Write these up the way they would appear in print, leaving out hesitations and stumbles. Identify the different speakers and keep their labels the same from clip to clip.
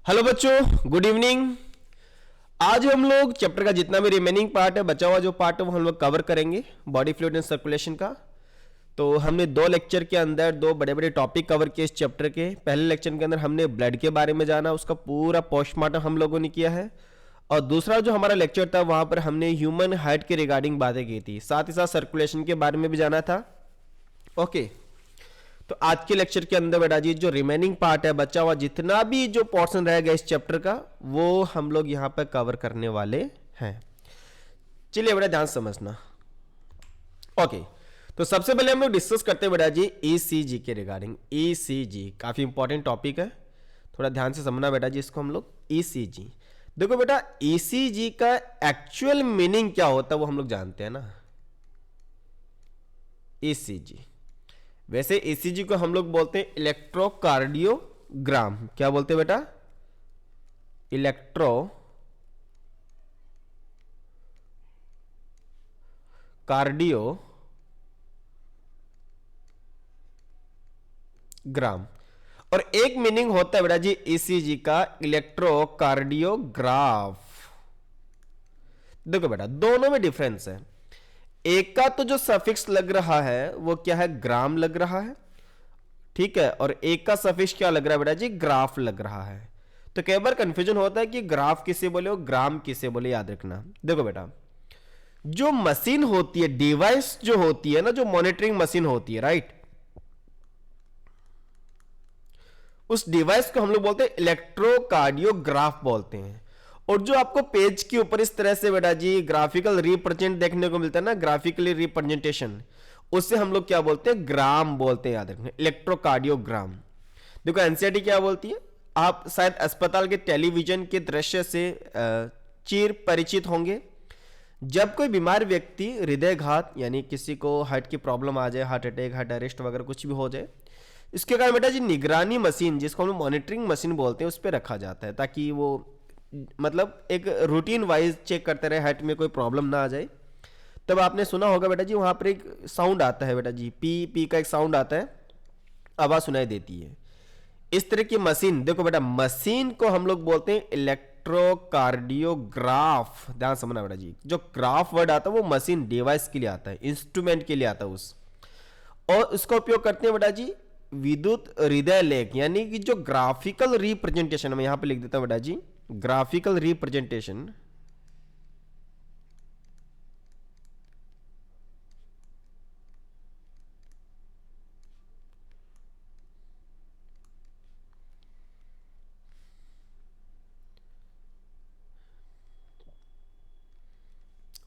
Speaker 1: Hello बच्चों, good evening. आज हम लोग चैप्टर का जितना भी रिमेनिंग पार्ट है, बचा हुआ जो पार्ट है वो हम लोग कवर करेंगे, बॉडी फ्लूइड एंड सर्कुलेशन का। तो हमने दो लेक्चर के अंदर दो बड़े बड़े टॉपिक कवर किए इस चैप्टर के। पहले लेक्चर के अंदर हमने ब्लड के बारे में जाना, उसका पूरा पोस्टमार्टम हम लोगों ने किया है। और दूसरा जो हमारा लेक्चर था वहां पर हमने ह्यूमन हार्ट के रिगार्डिंग बातें की थी, साथ ही साथ सर्कुलेशन के बारे में भी जाना था। ओके, तो आज के लेक्चर के अंदर बेटा जी जो रिमेनिंग पार्ट है, बचा हुआ जितना भी जो पोर्शन रहेगा इस चैप्टर का, वो हम लोग यहां पर कवर करने वाले हैं। चलिए बेटा ध्यान समझना। ओके, तो सबसे पहले हम लोग डिस्कस करते हैं बेटा जी ईसीजी के रिगार्डिंग। ईसीजी काफी इंपॉर्टेंट टॉपिक है, थोड़ा ध्यान से समझना बेटा जी इसको। हम लोग ईसीजी देखो बेटा, ईसीजी का एक्चुअल मीनिंग क्या होता है वो हम लोग जानते हैं ना। ईसीजी, वैसे ईसीजी को हम लोग बोलते हैं इलेक्ट्रोकार्डियोग्राम। क्या बोलते हैं बेटा? Electro cardiogram. और एक मीनिंग होता है बेटा जी ईसीजी का इलेक्ट्रोकार्डियोग्राफ। देखो बेटा दोनों में डिफरेंस है। एक का तो जो सफिक्स लग रहा है वो क्या है, ग्राम लग रहा है, ठीक है। और एक का सफिक्स क्या लग रहा है बेटा जी, ग्राफ लग रहा है। तो कई बार कंफ्यूजन होता है कि ग्राफ किसे बोले और ग्राम किसे बोले, याद रखना। देखो बेटा, जो मशीन होती है, डिवाइस जो होती है ना, जो मॉनिटरिंग मशीन होती है, राइट, उस डिवाइस को हम लोग बोलते हैं इलेक्ट्रोकार्डियोग्राफ बोलते हैं। और जो आपको पेज के ऊपर इस तरह से बेटा जी ग्राफिकल रिप्रेजेंट देखने को मिलता है ना, ग्राफिकली रिप्रेजेंटेशन, उससे हम लोग क्या बोलते हैं, ग्राम बोलते हैं, याद रखना, इलेक्ट्रोकार्डियोग्राम। देखो एनसीईआरटी क्या बोलती है, आप शायद अस्पताल के टेलीविजन के दृश्य से चिर परिचित होंगे। जब कोई बीमार व्यक्ति हृदयघात यानी किसी को हार्ट की प्रॉब्लम आ जाए, हार्ट अटैक, हार्ट अरेस्ट वगैरह कुछ भी हो जाए, इसके कारण बेटा जी निगरानी मशीन, जिसको हम लोग मॉनिटरिंग मशीन बोलते हैं, उस पर रखा जाता है, ताकि वो मतलब एक रूटीन वाइज चेक करते रहे, हार्ट में कोई प्रॉब्लम ना आ जाए। तब आपने सुना होगा बेटा जी वहां पर एक साउंड आता है बेटा जी, पी पी का एक साउंड आता है, आवाज सुनाई देती है। इस तरह की मशीन, देखो बेटा मशीन को हम लोग बोलते हैं इलेक्ट्रोकार्डियोग्राफ। ध्यान समझना बेटा जी, जो ग्राफ वर्ड आता है वो मशीन डिवाइस के लिए आता है, इंस्ट्रूमेंट के लिए आता है उस, और उसका उपयोग करते हैं बेटा जी विद्युत हृदय लेख, यानी कि जो ग्राफिकल रिप्रेजेंटेशन, मैं यहां पे लिख देता हूं बेटा जी, graphical representation.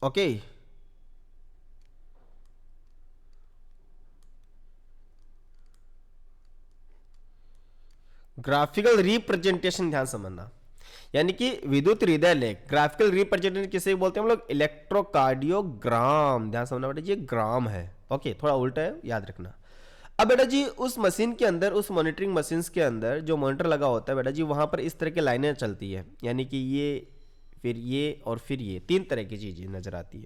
Speaker 1: Okay, graphical representation ध्यान समझना, यानी कि विद्युत हृदय लेख। ग्राफिकल रिप्रेजेंटेशन किसे बोलते हैं हम लोग, इलेक्ट्रोकार्डियोग्राम। ध्यान समझना बेटा, ये ग्राम है। ओके, थोड़ा उल्टा है, याद रखना। अब बेटा जी उस मशीन के अंदर, उस मॉनिटरिंग मशीन के अंदर जो मॉनिटर लगा होता है बेटा जी, वहां पर इस तरह की लाइनें चलती है, यानी कि ये, फिर ये और फिर ये, तीन तरह की चीजें नजर आती है।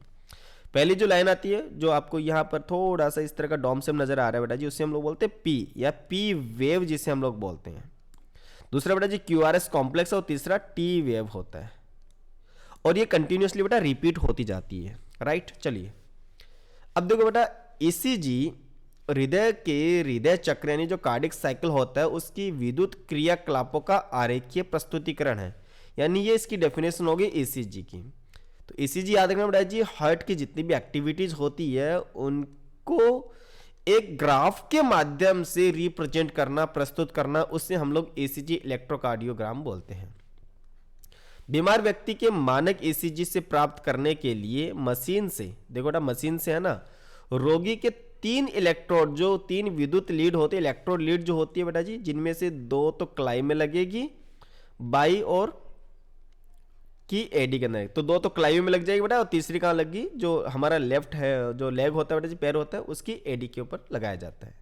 Speaker 1: पहली जो लाइन आती है, जो आपको यहाँ पर थोड़ा सा इस तरह का डॉम से नजर आ रहा है बेटा जी, उससे हम लोग बोलते हैं पी, या पी वेव जिसे हम लोग बोलते हैं। दूसरा बेटा जी क्यूआरएस कॉम्प्लेक्स, और तीसरा टी वेव होता है। और ये कंटिन्यूसली बेटा रिपीट होती जाती है, राइट। चलिए अब देखो बेटा, ईसीजी हृदय के हृदय चक्र यानी जो कार्डिक साइकिल होता है उसकी विद्युत क्रियाकलापों का आरेखीय प्रस्तुतिकरण है, यानी ये इसकी डेफिनेशन होगी ईसीजी की। तो ईसीजी याद रखना बेटा जी, हार्ट की जितनी भी एक्टिविटीज होती है उनको एक ग्राफ के माध्यम से रिप्रेजेंट करना, प्रस्तुत करना, उससे हम लोग ईसीजी इलेक्ट्रोकार्डियोग्राम बोलते हैं। बीमार व्यक्ति के मानक ईसीजी से प्राप्त करने के लिए मशीन से, देखो बेटा मशीन से है ना, रोगी के तीन इलेक्ट्रोड, जो तीन विद्युत लीड होते हैं, इलेक्ट्रोड लीड जो होती है बेटा जी, जिनमें से दो तो कलाई में लगेगी बाई और की एडी के अंदर, तो दो तो कलाई में लग जाएगी बेटा, और तीसरी कहाँ लगी, जो हमारा लेफ्ट है, जो लेग होता है बेटा जी, पैर होता है, उसकी एडी के ऊपर लगाया जाता है।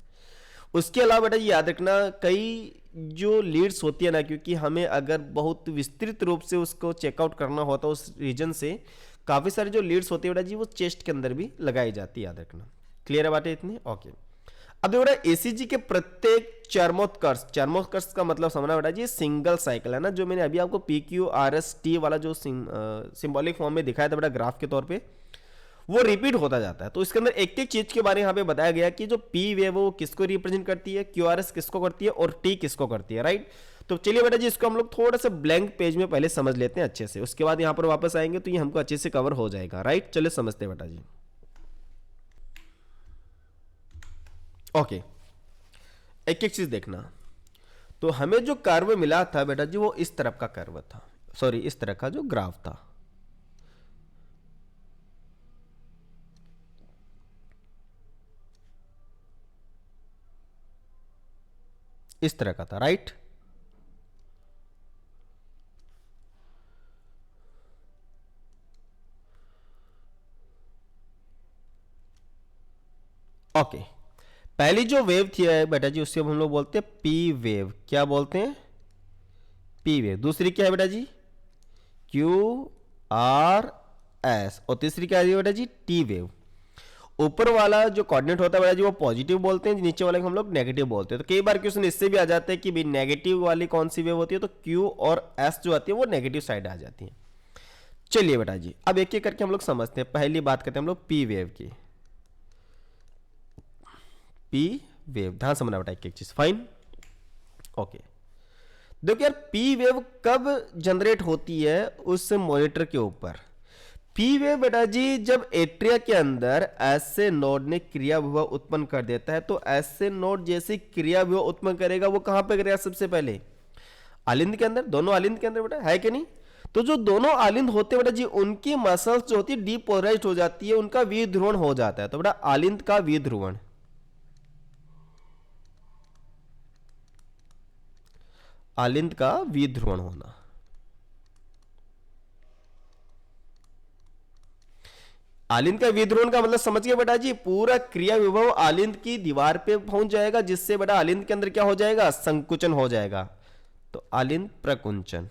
Speaker 1: उसके अलावा बेटा ये याद रखना, कई जो लीड्स होती है ना, क्योंकि हमें अगर बहुत विस्तृत रूप से उसको चेकआउट करना होता है उस रीजन से, काफी सारी जो लीड्स होती है बेटा जी वो चेस्ट के अंदर भी लगाई जाती है, याद रखना। क्लियर है बातें इतनी? ओके। अब देखो बेटा एसीजी के प्रत्येक चरमोत्कर्ष का मतलब समझना बेटा जी सिंगल साइकिल है ना, जो मैंने अभी आपको P Q R S T वाला जो सिंबॉलिक फॉर्म में दिखाया था बेटा ग्राफ के तौर पे, वो रिपीट होता जाता है। तो इसके अंदर एक एक चीज के बारे में यहाँ पे बताया गया कि जो पी वेव वो किसको रिप्रेजेंट करती है, क्यू आर एस किसको करती है और टी किसको करती है, राइट। तो चलिए बेटा जी इसको हम लोग थोड़ा सा ब्लैंक पेज में पहले समझ लेते हैं अच्छे से, उसके बाद यहाँ पर वापस आएंगे तो ये हमको अच्छे से कवर हो जाएगा, राइट। चलिए समझते हैं बेटा जी। ओके, एक एक चीज देखना। तो हमें जो कर्व मिला था बेटा जी वो इस तरफ का कर्व था, सॉरी इस तरह का जो ग्राफ था, इस तरह का था, राइट। ओके, पहली जो वेव थी बेटा जी उससे हम लोग बोलते हैं पी वेव। क्या बोलते हैं? P wave. दूसरी क्या है बेटा जी? Q R S. और तीसरी क्या है बेटा जी? T wave. ऊपर वाला जो कोऑर्डिनेट होता है बेटा जी वो पॉजिटिव बोलते हैं, नीचे वाले को हम लोग नेगेटिव बोलते हैं। तो कई बार क्वेश्चन इससे भी आ जाते हैं कि भाई नेगेटिव वाली कौन सी वेव होती है, तो क्यू और एस जो आती है वो नेगेटिव साइड आ जाती है। चलिए बेटा जी अब एक एक करके हम लोग समझते हैं। पहली बात करते हैं हम लोग पी वेव की। पी वेव, ध्यान समझना बेटा एक एक चीज, फाइन। ओके, देखो यार पी वेव कब जनरेट होती है उस मॉनिटर के ऊपर। पी वेव बेटा जी जब एट्रिया के अंदर ऐसे नोड ने क्रिया विभव उत्पन्न कर देता है, तो ऐसे नोड जैसे क्रिया विभव उत्पन्न करेगा वो कहां पे करेगा? सबसे पहले आलिंद के अंदर, दोनों आलिंद के अंदर बेटा, है कि नहीं। तो जो दोनों आलिंद होते बेटा जी उनकी मसल्स जो होती है डीपोलराइज्ड हो जाती है, उनका विध्रुवण हो जाता है। तो बेटा आलिंद का विध्रुवण, आलिंद का विध्रुवण होना, आलिंद का विध्रुवण का मतलब समझ गए बेटा जी, पूरा क्रिया विभव आलिंद की दीवार पे पहुंच जाएगा, जिससे बेटा आलिंद के अंदर क्या हो जाएगा? संकुचन हो जाएगा। तो आलिंद प्रकुंचन,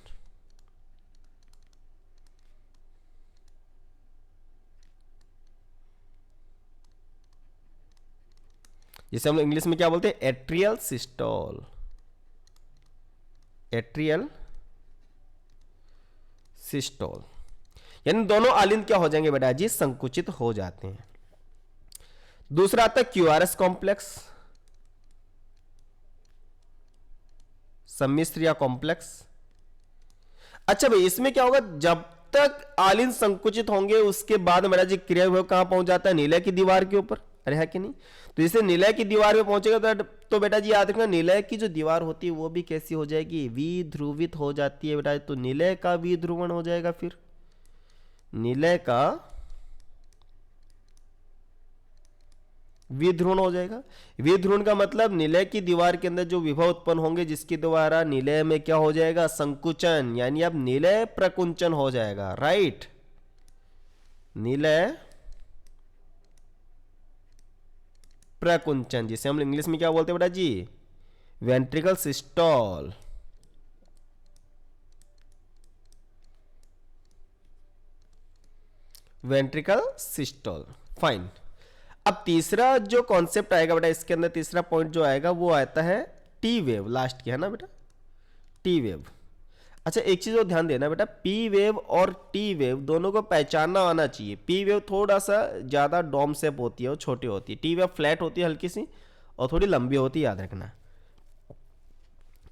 Speaker 1: जिसे हम लोग इंग्लिश में क्या बोलते हैं? Atrial systole. एट्रियल सिस्टोल, यानी दोनों आलिंद क्या हो जाएंगे बेटा जी? संकुचित हो जाते हैं। दूसरा आता है क्यूआरएस कॉम्प्लेक्स, सम्मिश्र या कॉम्प्लेक्स। अच्छा भाई इसमें क्या होगा? जब तक आलिंद संकुचित होंगे उसके बाद बेटा जी क्रिया विभव कहां पहुंच जाता है? निलय की दीवार के ऊपर, अरे है कि नहीं। तो जैसे निलय की दीवार पे पहुंचेगा तो बेटा जी याद रखना निलय की जो दीवार होती है वो भी कैसी हो जाएगी? विध्रुवित हो जाती है बेटा। तो निलय का विध्रुवण हो जाएगा, फिर निलय का विध्रुवण हो जाएगा। विध्रुवण का मतलब निलय की दीवार के अंदर जो विभव उत्पन्न होंगे जिसके द्वारा निलय में क्या हो जाएगा? संकुचन, यानी अब निलय प्रकुंचन हो जाएगा, राइट। निलय प्रकुंचन, जिसे हम इंग्लिश में क्या बोलते हैं बेटा जी? Ventricle systole. Ventricle systole, fine. अब तीसरा जो कॉन्सेप्ट आएगा बेटा इसके अंदर, तीसरा पॉइंट जो आएगा वो आता है टी वेव, लास्ट की है ना बेटा, टी वेव। अच्छा एक चीज और ध्यान देना बेटा, पी वेव और टी वेव दोनों को पहचानना आना चाहिए। पी वेव थोड़ा सा ज्यादा डोम शेप होती है और छोटी होती है, टी वेव फ्लैट होती है हल्की सी और थोड़ी लंबी होती है, याद रखना।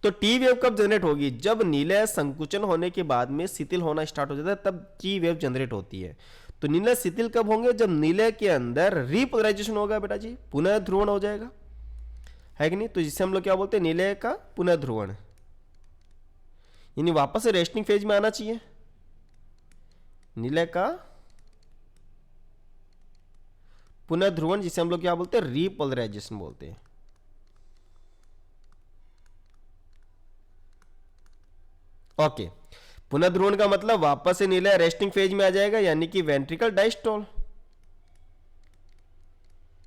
Speaker 1: तो टी वेव कब जनरेट होगी? जब निलय संकुचन होने के बाद में शिथिल होना स्टार्ट हो जाता है, तब टी वेव जनरेट होती है। तो निलय शिथिल कब होंगे? जब निलय के अंदर रिपोलराइजेशन होगा बेटा जी, पुनः ध्रुवण हो जाएगा, है कि नहीं। तो जिसे हम लोग क्या बोलते हैं? निलय का पुनः ध्रुवण, यानी वापस से रेस्टिंग फेज में आना चाहिए। निलय का पुनः ध्रुवण, जिसे हम लोग क्या बोलते हैं? रिपोलराइजेशन बोलते हैं। ओके, पुनः ध्रुवण का मतलब वापस से निलय रेस्टिंग फेज में आ जाएगा, यानी कि वेंट्रिकल डायस्टोल,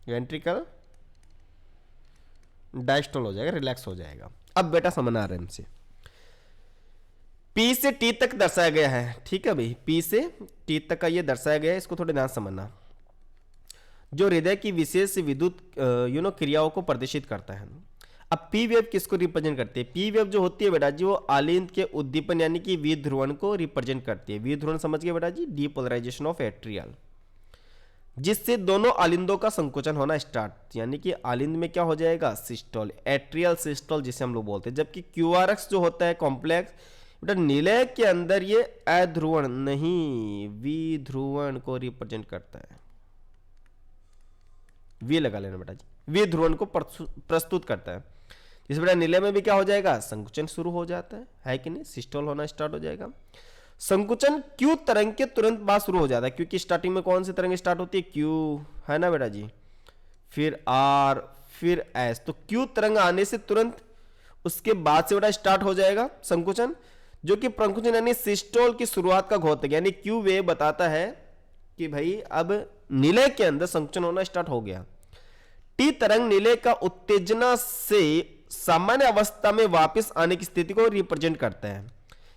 Speaker 1: वेंट्रिकल डायस्टोल हो जाएगा, रिलैक्स हो जाएगा। अब बेटा समझना आराम से, पी से टी तक दर्शाया गया है, ठीक है भाई, पी से टी तक का ये दर्शाया गया है, इसको थोड़ा ध्यान समझना। जो हृदय की विशेष विद्युत क्रियाओं को प्रदर्शित करता है। अब पी वेव किसको रिप्रेजेंट करती है? पी वेव जो होती है बेटा जी वो आलिंद के उद्दीपन यानी कि विध्रुवण को रिप्रेजेंट करती है। विध्रुवण समझ गए बेटा जी? डीपोलराइजेशन ऑफ एट्रियल, जिससे दोनों आलिंदों का संकोचन होना स्टार्ट, यानी कि आलिंद में क्या हो जाएगा? सिस्टोल, एट्रियल सिस्टोल जिसे हम लोग बोलते हैं। जबकि क्यूआरएक्स जो होता है कॉम्प्लेक्स बेटा निलय के अंदर ये अध्रुवण नहीं विध्रुवण को रिप्रेजेंट करता है। वी लगा लेना बेटा जी, विध्रुवण को प्रस्तुत करता है। इस बेटा निलय में भी क्या हो जाएगा? संकुचन शुरू हो जाता है कि नहीं? सिस्टोल होना स्टार्ट हो जाएगा। संकुचन क्यू तरंग के तुरंत बाद शुरू हो जाता है, क्योंकि स्टार्टिंग में कौन सी तरंग स्टार्ट होती है? क्यू, है ना बेटा जी, फिर आर, फिर एस। तो क्यू तरंग आने से तुरंत उसके बाद से बेटा स्टार्ट हो जाएगा संकुचन, जो कि प्रंकुचन यानी सिस्टोल की शुरुआत का घोतक, यानी क्यू वेव बताता है कि भाई अब निलय के अंदर संकुचन होना स्टार्ट हो गया। टी तरंग निलय का उत्तेजना से सामान्य अवस्था में वापस आने की स्थिति को रिप्रेजेंट करता है।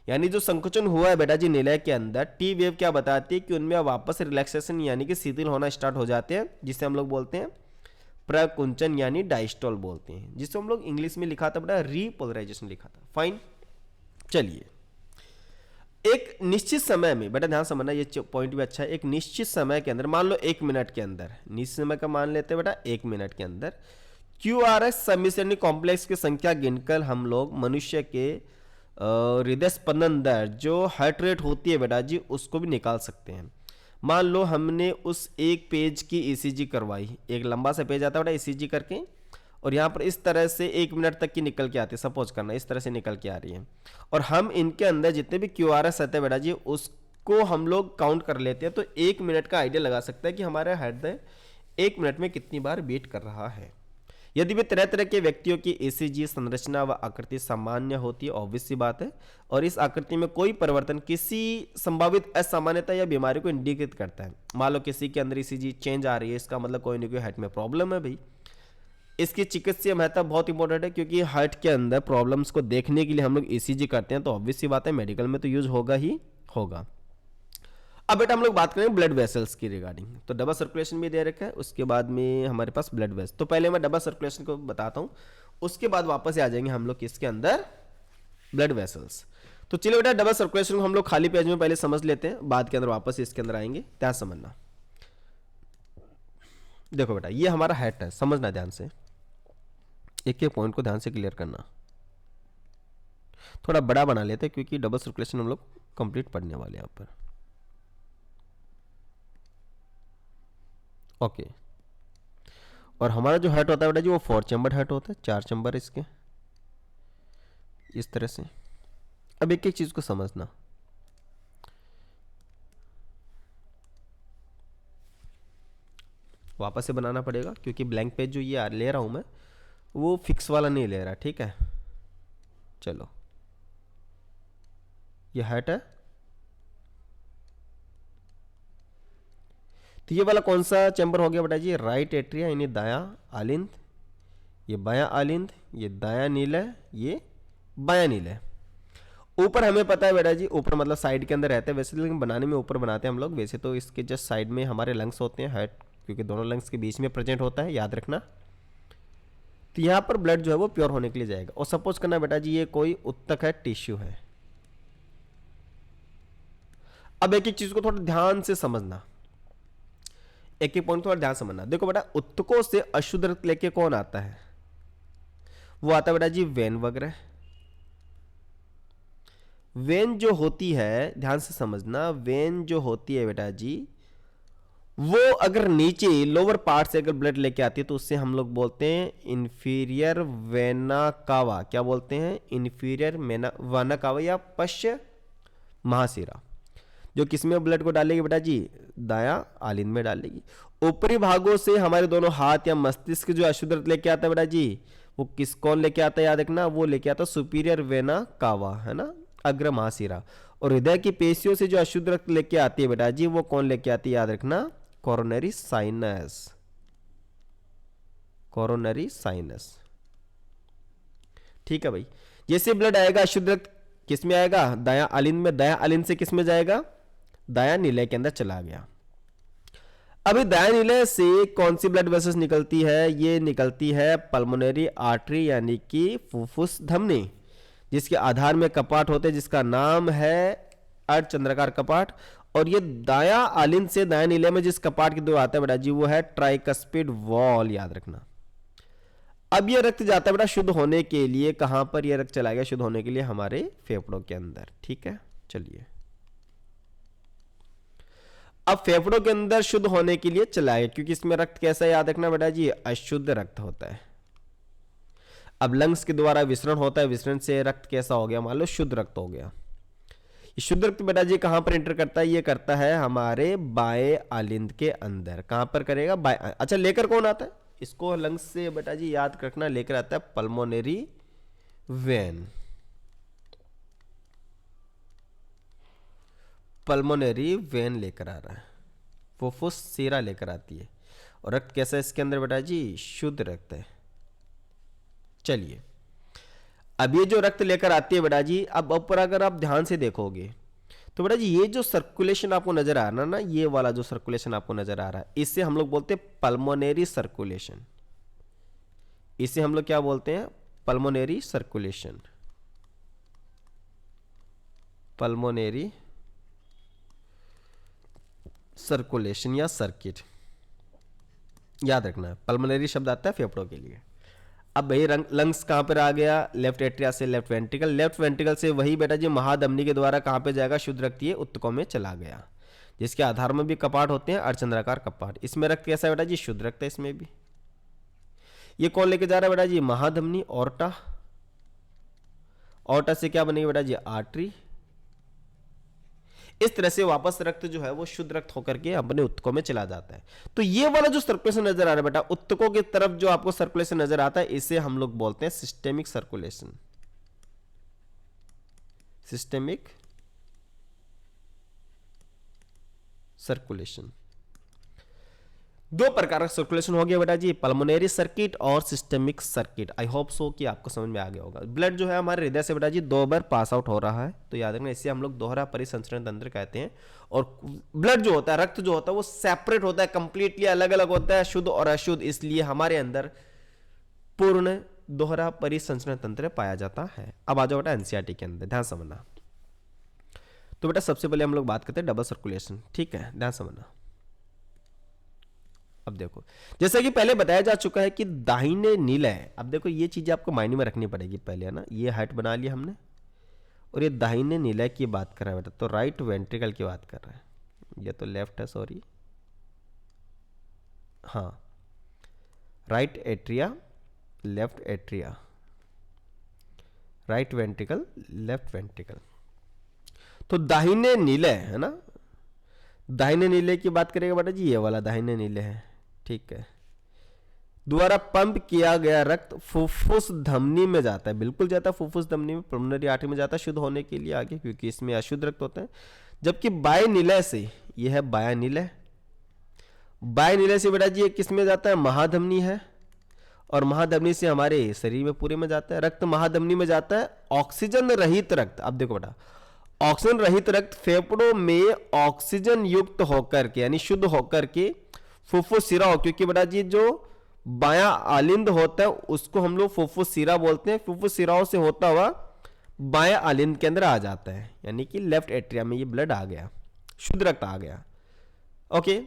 Speaker 1: यानी जो संकुचन हुआ है बेटा जी निलय के अंदर, टी वेव क्या बताती है कि उनमें वापस रिलैक्सेशन यानी कि शिथिल होना स्टार्ट हो जाते हैं, जिसे हम लोग बोलते हैं प्रकुंचन यानी डायस्टोल बोलते हैं, जिसको हम लोग इंग्लिश में लिखा था बेटा रीपोलराइजेशन लिखा था। फाइन, चलिए एक निश्चित समय में बेटा ध्यान समझना, ये पॉइंट भी अच्छा है। एक निश्चित समय के अंदर, मान लो 1 मिनट के अंदर, निश्चित समय का मान लेते हैं बेटा 1 मिनट के अंदर क्यूआरएस सम्मिश्रण कॉम्प्लेक्स की संख्या गिनकर हम लोग मनुष्य के हृदय स्पंदन दर जो हार्ट रेट होती है बेटा जी उसको भी निकाल सकते हैं। मान लो हमने उस एक पेज की ईसीजी करवाई, एक लंबा सा पेज आता है बेटा ईसीजी करके, और यहाँ पर इस तरह से 1 मिनट तक की निकल के आती है, सपोज करना इस तरह से निकल के आ रही है, और हम इनके अंदर जितने भी क्यूआरएस आते हैं बेटा जी उसको हम लोग काउंट कर लेते हैं, तो 1 मिनट का आइडिया लगा सकते हैं कि हमारा हृदय 1 मिनट में कितनी बार बीट कर रहा है। यदि भी तरह तरह के व्यक्तियों की ईसीजी संरचना व आकृति सामान्य होती है, ऑब्वियस सी बात है, और इस आकृति में कोई परिवर्तन किसी संभावित असामान्यता या बीमारी को इंडिकेट करता है। मान लो किसी के अंदर ईसीजी चेंज आ रही है, इसका मतलब कोई ना कोई हार्ट में प्रॉब्लम है भाई। इसकी चिकित्सीय महत्व बहुत इंपॉर्टेंट है, क्योंकि हार्ट के अंदर प्रॉब्लम्स को देखने के लिए हम लोग ईसीजी करते हैं, तो ऑब्वियस सी बात है मेडिकल में तो यूज होगा ही होगा। अब बेटा हम लोग बात करेंगे ब्लड वेसल्स की रिगार्डिंग, तो डबल सर्कुलेशन भी दे रखा है, उसके बाद में हमारे पास ब्लड वेसल। तो पहले मैं डबल सर्कुलेशन को बताता हूँ, उसके बाद वापस आ जाएंगे हम लोग किसके अंदर? Blood vessels. तो चलिए बेटा डबल सर्कुलेशन को हम लोग खाली पेज में पहले समझ लेते हैं, बाद के अंदर वापस इसके अंदर आएंगे, ध्यान समझना। देखो बेटा ये हमारा हार्ट है, समझना ध्यान से, एक एक पॉइंट को ध्यान से क्लियर करना। थोड़ा बड़ा बना लेते हैं क्योंकि डबल सर्कुलेशन हम लोग कंप्लीट पढ़ने वाले हैं यहाँ पर। ओके, और हमारा जो हार्ट होता है बेटा जी वो 4 चैम्बर हार्ट होता है, 4 चैम्बर इसके इस तरह से। अब एक एक चीज को समझना, वापस से बनाना पड़ेगा क्योंकि ब्लैंक पेज जो ये ले रहा हूं मैं वो फिक्स वाला नहीं ले रहा, ठीक है। चलो ये हार्ट है, तो ये वाला कौन सा चैम्बर हो गया बेटा जी? राइट एट्रिया यानी दायां आलिंद, ये बायां आलिंद, ये दायां नीलय, ये बायां नीलय। ऊपर हमें पता है बेटा जी, ऊपर मतलब साइड के अंदर रहते हैं वैसे, लेकिन बनाने में ऊपर बनाते हैं हम लोग, वैसे तो इसके जस्ट साइड में हमारे लंग्स होते हैं, हार्ट क्योंकि दोनों लंग्स के बीच में प्रेजेंट होता है, याद रखना। तो यहाँ पर ब्लड जो है वो प्योर होने के लिए जाएगा, और सपोज करना बेटा जी ये कोई उत्तक है, टिश्यू है। अब एक एक चीज को थोड़ा ध्यान से समझना, एक एक पॉइंट थोड़ा ध्यान समझना। देखो बेटा उत्तकों से अशुद्ध रक्त लेके कौन आता है? वो आता है बेटा जी वेन वगैरह। वेन जो होती है, ध्यान से समझना, वेन जो होती है बेटा जी वो अगर नीचे लोअर पार्ट से अगर ब्लड लेके आती है तो उससे हम लोग बोलते हैं इंफीरियर वेना कावा। क्या बोलते हैं? इंफीरियर वेना कावा या पश्च महाशिरा। जो किसमें ब्लड को डालेगी बेटा जी? दायां आलिंद में डालेगी। ऊपरी भागों से हमारे दोनों हाथ या मस्तिष्क जो अशुद्ध रक्त लेके आता है बेटा जी वो किस कौन लेके आता है? याद रखना, वो लेके आता है सुपीरियर वेना कावा, है ना, अग्र महाशिरा। और हृदय की पेशियों से जो अशुद्ध रक्त लेके आती है बेटा जी वो कौन लेके आती है? याद रखना, कोरोनरी साइनस, कोरोनरी साइनस। ठीक है भाई, जैसे ब्लड आएगा अशुद्ध रक्त किस में आएगा? दायां आलिंद में। दायां आलिंद से किस में जाएगा? दायां नीलय के अंदर चला गया। अभी दाएं नीले से कौन सी ब्लड वेसल्स निकलती है? ये निकलती है पल्मोनरी आर्टरी यानी कि फुफ्फुस धमनी, जिसके आधार में कपाट होते हैं जिसका नाम है अर्धचंद्राकार कपाट। और ये दाया आलिंद से दाएं नीले में जिस कपाट की दूर आता है बेटा जी वो है ट्राइकस्पिड वॉल, याद रखना। अब ये रक्त जाता है बेटा शुद्ध होने के लिए, कहां पर ये रक्त चला गया शुद्ध होने के लिए? हमारे फेफड़ों के अंदर। ठीक है, चलिए अब फेफड़ों के अंदर शुद्ध होने के लिए चला गया, क्योंकि इसमें रक्त कैसा है याद रखना बेटा जी, अशुद्ध रक्त होता है। अब लंग्स के द्वारा विसरण होता है, विसरण से रक्त कैसा हो गया? मान लो शुद्ध रक्त हो गया। ये शुद्ध रक्त बेटा जी कहां पर एंटर करता है? ये करता है हमारे बाएं आलिंद के अंदर। कहां पर करेगा? बाएं। अच्छा, लेकर कौन आता है इसको? लंग्स से बेटा जी याद रखना, लेकर आता है पल्मोनरी वेन। पल्मोनरी वेन लेकर आ रहा है, फुफ्फुस सीरा लेकर आती है। और रक्त कैसा है इसके अंदर बेटा जी? शुद्ध रक्त है। चलिए अब ये जो रक्त लेकर आती है बेटा जी, अब ऊपर अगर आप ध्यान से देखोगे तो बेटा जी ये जो सर्कुलेशन आपको नजर आ रहा है ना, ये वाला जो सर्कुलेशन आपको नजर आ रहा है, इससे हम लोग बोलते हैं पल्मोनरी सर्कुलेशन। इसे हम लोग क्या बोलते हैं? Pulmonary circulation. पल्मोनरी सर्कुलेशन या सर्किट, याद रखना है। पल्मोनरी शब्द आता है फेफड़ों के लिए। अब वही लंग्स कहां पर आ गया? लेफ्ट एट्रिया से लेफ्ट वेंट्रिकल, लेफ्ट वेंट्रिकल से वही बेटा जी महाधमनी के द्वारा कहां पे जाएगा? शुद्ध रक्त ये उत्तकों में चला गया, जिसके आधार में भी कपाट होते हैं, अर्धचंद्राकार कपाट। इसमें रक्त कैसा है बेटा जी? शुद्ध रक्त है इसमें भी। ये कौन लेके जा रहा है बेटा जी? महाधमनी, ऑर्टा। ऑर्टा से क्या बनेगी बेटा जी? आर्टरी। इस तरह से वापस रक्त जो है वो शुद्ध रक्त होकर के अपने उत्तकों में चला जाता है। तो ये वाला जो सर्कुलेशन नजर आ रहा है बेटा, उत्तकों की तरफ जो आपको सर्कुलेशन नजर आता है, इसे हम लोग बोलते हैं सिस्टेमिक सर्कुलेशन। Systemic circulation. दो प्रकार का सर्कुलेशन हो गया बेटा जी, पल्मोनरी सर्किट और systemic circuit. I hope so कि आपको समझ में आ गया होगा। ब्लड जो है हमारे हृदय से बेटा जी 2 बार पास आउट हो रहा है, तो याद रखना इसे हम लोग दोहरा परिसंचरण तंत्र कहते हैं। और ब्लड जो होता है, रक्त जो होता है वो सेपरेट होता है, कंप्लीटली अलग अलग होता है, शुद्ध और अशुद्ध। इसलिए हमारे अंदर पूर्ण दोहरा परिसंचरण तंत्र पाया जाता है। अब आ जाओ बेटा एनसीईआरटी के अंदर, ध्यान समझना। तो बेटा सबसे पहले हम लोग बात करते हैं डबल सर्कुलेशन। ठीक है, ध्यान समझना। अब देखो जैसा कि पहले बताया जा चुका है कि दाहिने निलय, अब देखो ये चीज आपको माइंड में रखनी पड़ेगी पहले, है ना। ये हाइट बना लिया हमने, और ये दाहिने निलय की बात कर रहा है बेटा, तो राइट वेंट्रिकल की बात कर रहा है। ये तो लेफ्ट है, सॉरी, हाँ, right atria, left atria, right ventricle, left ventricle. तो दाहिने निलय है ना, दाहिने नीले की बात करेगा बेटा जी, ये वाला दाहिने नीले है। ठीक है, द्वारा पंप किया गया रक्त फुफ्फुस धमनी में जाता है, बिल्कुल जाता है फुफ्फुस धमनी में, पल्मोनरी आर्टरी में जाता है शुद्ध होने के लिए आगे, क्योंकि इसमें अशुद्ध रक्त होता है। जबकि बाएं निलय से, यह है बायां निलय, बाएं निलय से बेटा जी किस में जाता है? महाधमनी है, और महाधमनी से हमारे शरीर में पूरे में जाता है रक्त। महाधमनी में जाता है ऑक्सीजन रहित रक्त। अब देखो बेटा, ऑक्सीजन रहित रक्त फेफड़ों में ऑक्सीजन युक्त होकर के, यानी शुद्ध होकर के फुफ्फुस सिरा हो, क्योंकि बेटा जी जो बायां आलिंद होता है उसको हम लोग फुफ्फुस सिरा बोलते हैं। फुफ्फुस सिराओं से होता हुआ बायां आलिंद के अंदर आ जाता है, यानी कि लेफ्ट एट्रिया में ये ब्लड आ गया, शुद्ध रक्त आ गया। ओके,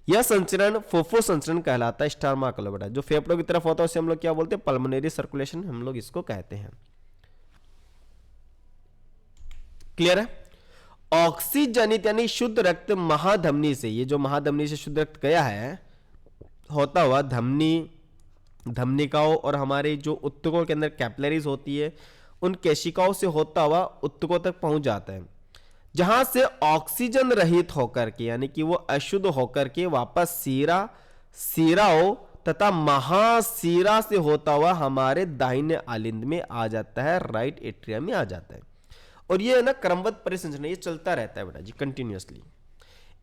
Speaker 1: यह संचरण फुफ्फुस संचरण कहलाता है। स्टार मार्क लो बेटा, जो फेफड़ों की तरफ होता है उसे हम लोग क्या बोलते हैं? पल्मोनरी सर्कुलेशन हम लोग इसको कहते हैं। क्लियर है? ऑक्सीजनित यानी शुद्ध रक्त महाधमनी से, ये जो महाधमनी से शुद्ध रक्त गया है होता हुआ धमनी, धमनिकाओं और हमारे जो उत्तकों के अंदर कैपिलरीज होती है उन केशिकाओं से होता हुआ उत्तकों तक पहुंच जाता है, जहां से ऑक्सीजन रहित होकर के, यानी कि वो अशुद्ध होकर के वापस सीरा, सीराओं तथा महासीरा से होता हुआ हमारे दाहिने आलिंद में आ जाता है, राइट एट्रिया में आ जाता है। और ये है ना क्रमबद्ध परिसंचरण, ये चलता रहता है बेटा जी कंटिन्यूअसली।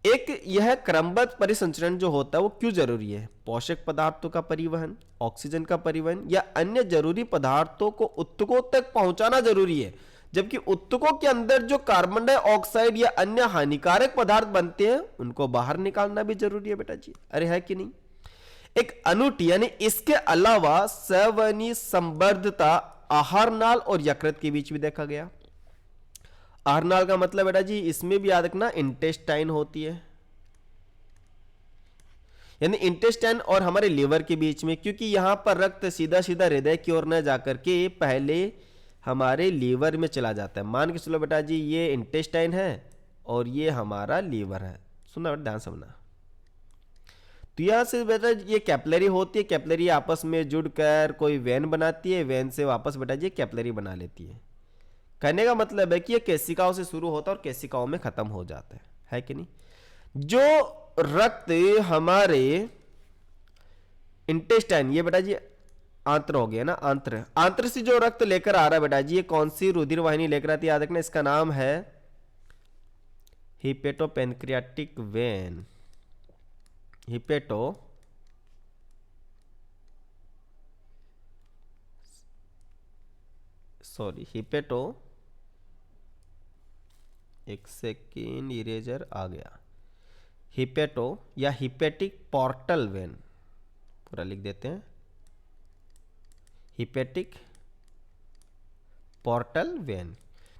Speaker 1: एक यह क्रमबद्ध परिसंचरण जो होता है वो क्यों जरूरी है? पोषक पदार्थों का परिवहन, ऑक्सीजन का परिवहन या अन्य जरूरी पदार्थों को उत्तकों तक पहुंचाना जरूरी है, जबकि उत्तकों के अंदर जो कार्बन डाइऑक्साइड या अन्य हानिकारक पदार्थ बनते हैं उनको बाहर निकालना भी जरूरी है बेटा जी। अरे है कि नहीं। एक अनुटी यानी इसके अलावा सवनी संबद्धता आहारनाल और यकृत के बीच भी देखा गया। आहारनाल का मतलब बेटा जी इसमें भी याद रखना इंटेस्टाइन होती है, यानी इंटेस्टाइन और हमारे लिवर के बीच में, क्योंकि यहां पर रक्त सीधा सीधा हृदय की ओर न जाकर के पहले हमारे लीवर में चला जाता है। मान के चलो बेटा जी ये इंटेस्टाइन है और ये हमारा लीवर है। सुनना बेटा, ध्यान समझना। तो यहां से बेटा ये कैपिलरी होती है, कैपिलरी आपस में जुड़कर कोई वेन बनाती है, वेन से वापस बेटा जी कैपिलरी बना लेती है। कहने का मतलब है कि ये केशिकाओं से शुरू होता है और केशिकाओं में खत्म हो जाता है कि नहीं। जो रक्त हमारे इंटेस्टाइन, ये बेटा जी आंत्र हो गया ना, आंत्र, आंत्र से जो रक्त लेकर आ रहा है बेटा जी, ये कौन सी रुधिर वाहिनी लेकर आती है याद रखना, इसका नाम है हिपेटोपेनक्रियाटिक वेन। हिपेटो एक सेकेंड, इरेजर आ गया। हिपेटो या हिपेटिक पोर्टल वेन, पूरा लिख देते हैं, हिपेटिक पोर्टल वेन।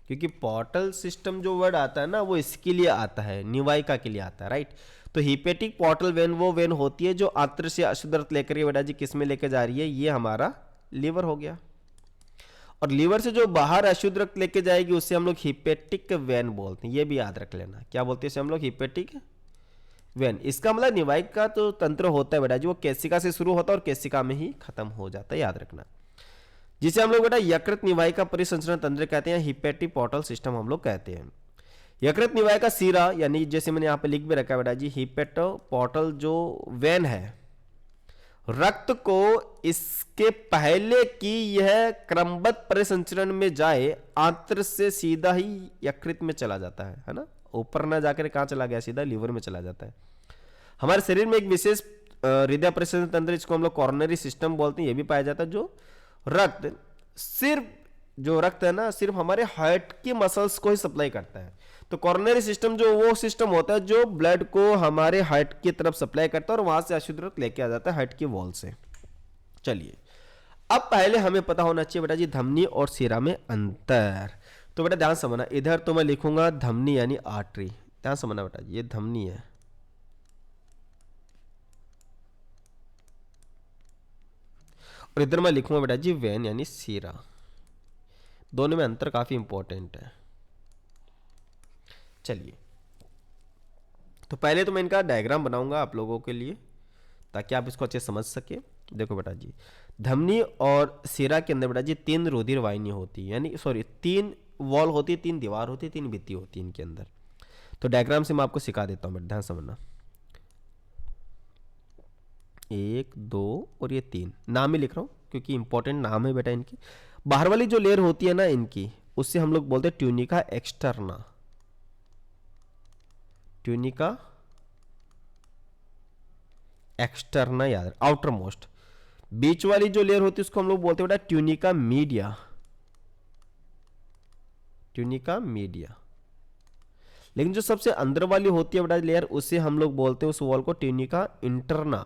Speaker 1: क्योंकि पोर्टल सिस्टम जो वर्ड आता है ना वो इसके लिए आता है, निवायिका के लिए आता है, राइट। तो हिपेटिक पोर्टल वेन वो वेन होती है जो आंत्र से अशुद्ध रक्त लेकर के बेटा जी किस में लेकर जा रही है, ये हमारा लीवर हो गया। और लीवर से जो बाहर अशुद्ध रक्त लेके जाएगी उससे हम लोग हिपेटिक वेन बोलते हैं। ये भी याद रख लेना, क्या बोलते हैं इसे हम लोग, हिपेटिक वेन। इसका मतलब निवायिक का तो तंत्र होता है बेटा जी, वो केशिका से शुरू होता है और केशिका में ही खत्म हो जाता है, याद रखना। जिसे हम लोग बेटा यकृत निवायिका परिसंचरण तंत्र कहते हैं, हिपेटिक पोर्टल सिस्टम हम लोग कहते हैं। यकृत निवायिका सीरा यानी जैसे मैंने यहाँ पे लिख भी रखा है बेटा जी, हिपेटो पोर्टल जो वेन है, रक्त को इसके पहले कि यह क्रमबद्ध परिसंचरण में जाए आंत्र से सीधा ही यकृत में चला जाता है ना, ऊपर ना जाकर कहाँ चला गया, सीधा लीवर में चला जाता है। हमारे शरीर में एक विशेष हृदय परिसंचरण तंत्र, इसको हम लोग कॉरोनरी सिस्टम बोलते हैं, ये भी पाया जाता है। जो रक्त सिर्फ जो रक्त है ना सिर्फ हमारे हार्ट की मसल्स को ही सप्लाई करता है। तो कॉरोनरी सिस्टम जो वो सिस्टम होता है जो ब्लड को हमारे हार्ट की तरफ सप्लाई करता है और वहां से अशुद्ध रक्त लेके आ जाता है हार्ट की वॉल से। चलिए अब पहले हमें पता होना चाहिए बेटा जी धमनी और शिरा में अंतर। तो बेटा ध्यान समझना, इधर तो मैं लिखूंगा धमनी यानी आर्टरी, ध्यान समझना बेटा जी, ये धमनी है और इधर मैं लिखूंगा बेटा जी वेन यानी शिरा। दोनों में अंतर काफी इंपॉर्टेंट है। चलिए तो पहले तो मैं इनका डायग्राम बनाऊंगा आप लोगों के लिए ताकि आप इसको अच्छे समझ सके। देखो बेटा जी धमनी और शिरा के अंदर बेटा जी 3 रुधिर वाहिनी होती है, यानी सॉरी 3 वॉल होती है, 3 दीवार होती है, 3 भित्ति होती है इनके अंदर। तो डायग्राम से मैं आपको सिखा देता हूं बेटा, ध्यान समझना। 1 2 और ये 3 नाम ही लिख रहा हूं क्योंकि इंपॉर्टेंट नाम है बेटा इनकी। बाहर वाली जो लेयर होती है ना इनकी, उससे हम लोग बोलते हैं ट्यूनिका एक्सटर्ना, ट्यूनिका एक्सटर्ना याद, आउटर मोस्ट। बीच वाली जो लेयर होती है उसको हम लोग बोलते हैं बेटा ट्यूनिका मीडिया, ट्यूनिका मीडिया। लेकिन जो सबसे अंदर वाली होती है बेटा लेयर, उसे हम लोग बोलते हैं उस वॉल को ट्यूनिका इंटरना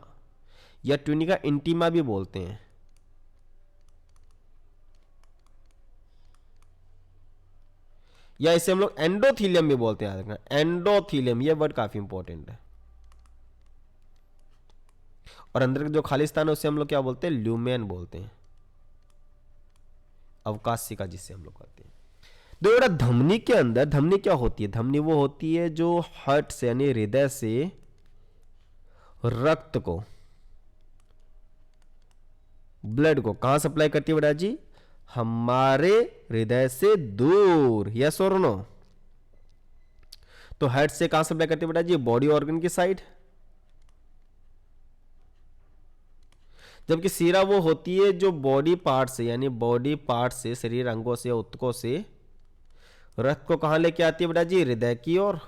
Speaker 1: या ट्यूनिका इंटीमा भी बोलते हैं। या इसे हम लोग एंडोथीलियम भी बोलते हैं, याद रखना एंडोथीलियम, ये वर्ड काफी इंपॉर्टेंट है। और अंदर का जो खाली स्थान है उसे हम लोग क्या बोलते हैं, ल्यूमेन बोलते हैं, अवकाशिका जिससे हम लोग कहते हैं। दो बेटा धमनी के अंदर, धमनी क्या होती है, धमनी वो होती है जो हार्ट से यानी हृदय से रक्त को, ब्लड को कहां सप्लाई करती है बेटा जी, हमारे हृदय से दूर, यस और नो। तो हार्ट से कहां सप्लाई करती है बेटा जी, बॉडी ऑर्गन की साइड। जबकि शिरा वो होती है जो बॉडी पार्ट से यानी बॉडी पार्ट से, शरीर अंगों से, उत्तकों से रक्त को कहां लेके आती है बेटा जी, हृदय की ओर,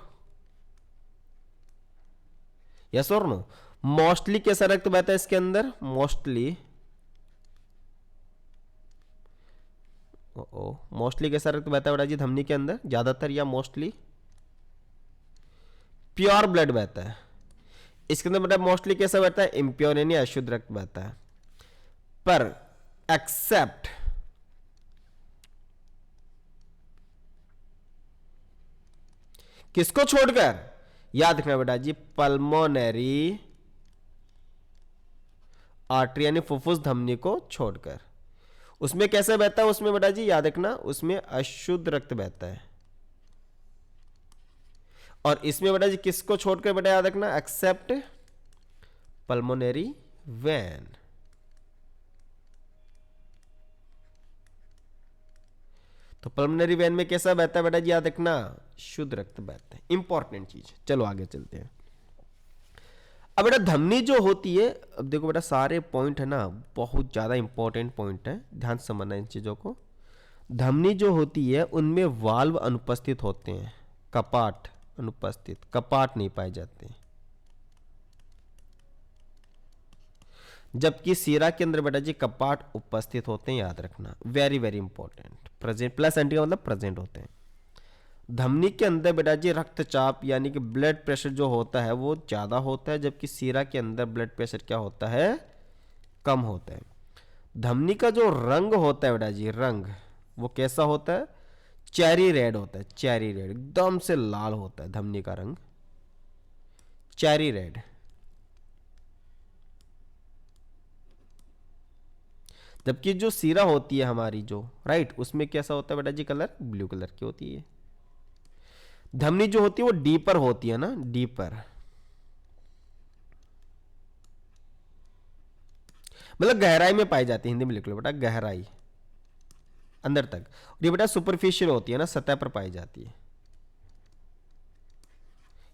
Speaker 1: यस और नो। मोस्टली कैसा रक्त बहता है इसके अंदर, मोस्टली ओ मोस्टली कैसा रक्त बहता है बेटा जी धमनी के अंदर, ज्यादातर या मोस्टली? प्योर ब्लड बहता है। इसके अंदर बेटा मोस्टली कैसा बहता है? इम्प्योर यानी अशुद्ध रक्त बहता है। पर एक्सेप्ट किसको छोड़कर? याद रखना बेटा जी, पल्मोनरी आर्टरी यानी फुफ्फुस धमनी को छोड़कर। उसमें कैसे बहता है? उसमें बेटा जी याद रखना, उसमें अशुद्ध रक्त बहता है। और इसमें बेटा जी किसको छोड़कर बेटा याद रखना? Accept pulmonary vein. तो पल्मोनरी वेन में कैसा बहता है बेटा जी? याद रखना, शुद्ध रक्त बहता है। इंपॉर्टेंट चीज। चलो आगे चलते हैं। अब बेटा धमनी जो होती है, अब देखो बेटा सारे पॉइंट है ना बहुत ज्यादा इंपॉर्टेंट पॉइंट है, ध्यान से समझना इन चीजों को। धमनी जो होती है उनमें वाल्व अनुपस्थित होते हैं, कपाट अनुपस्थित, कपाट नहीं पाए जाते। जबकि सीरा के अंदर बेटा जी कपाट उपस्थित होते हैं, याद रखना, very very important. Present plus anti का मतलब प्रेजेंट होते हैं। धमनी के अंदर बेटा जी रक्तचाप यानी कि ब्लड प्रेशर जो होता है वो ज्यादा होता है, जबकि सीरा के अंदर ब्लड प्रेशर क्या होता है? कम होता है। धमनी का जो रंग होता है बेटा जी, रंग वो कैसा होता है? चेरी रेड होता है, चेरी रेड, एकदम से लाल होता है धमनी का रंग, चेरी रेड। जबकि जो सीरा होती है हमारी जो राइट, उसमें कैसा होता है बेटा जी? कलर ब्लू कलर की होती है। धमनी जो होती है वो डीपर होती है ना, डीपर, मतलब गहराई में पाई जाती है। हिंदी में लिख लो बेटा, गहराई अंदर तक। और ये बेटा सुपरफिशियल होती है ना, सतह पर पाई जाती है।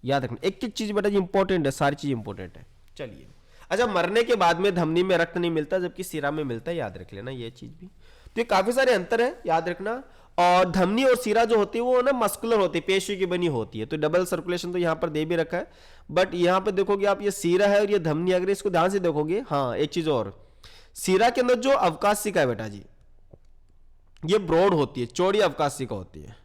Speaker 1: याद रखना, एक एक चीज बेटा जी इंपॉर्टेंट है, सारी चीज इंपॉर्टेंट है। चलिए, अच्छा मरने के बाद में धमनी में रक्त नहीं मिलता जबकि सीरा में मिलता है, याद रख लेना ये चीज भी। तो ये काफी सारे अंतर है, याद रखना। और धमनी और सीरा जो होती है वो ना मस्कुलर होती है, पेशी की बनी होती है। तो डबल सर्कुलेशन तो यहाँ पर दे भी रखा है, बट यहाँ पे देखोगे आप, ये सीरा है और ये धमनी, अगर इसको ध्यान से देखोगे, हाँ एक चीज और, सीरा के अंदर जो अवकाशिका है बेटा जी, ये ब्रॉड होती है, चौड़ी अवकाशिका होती है।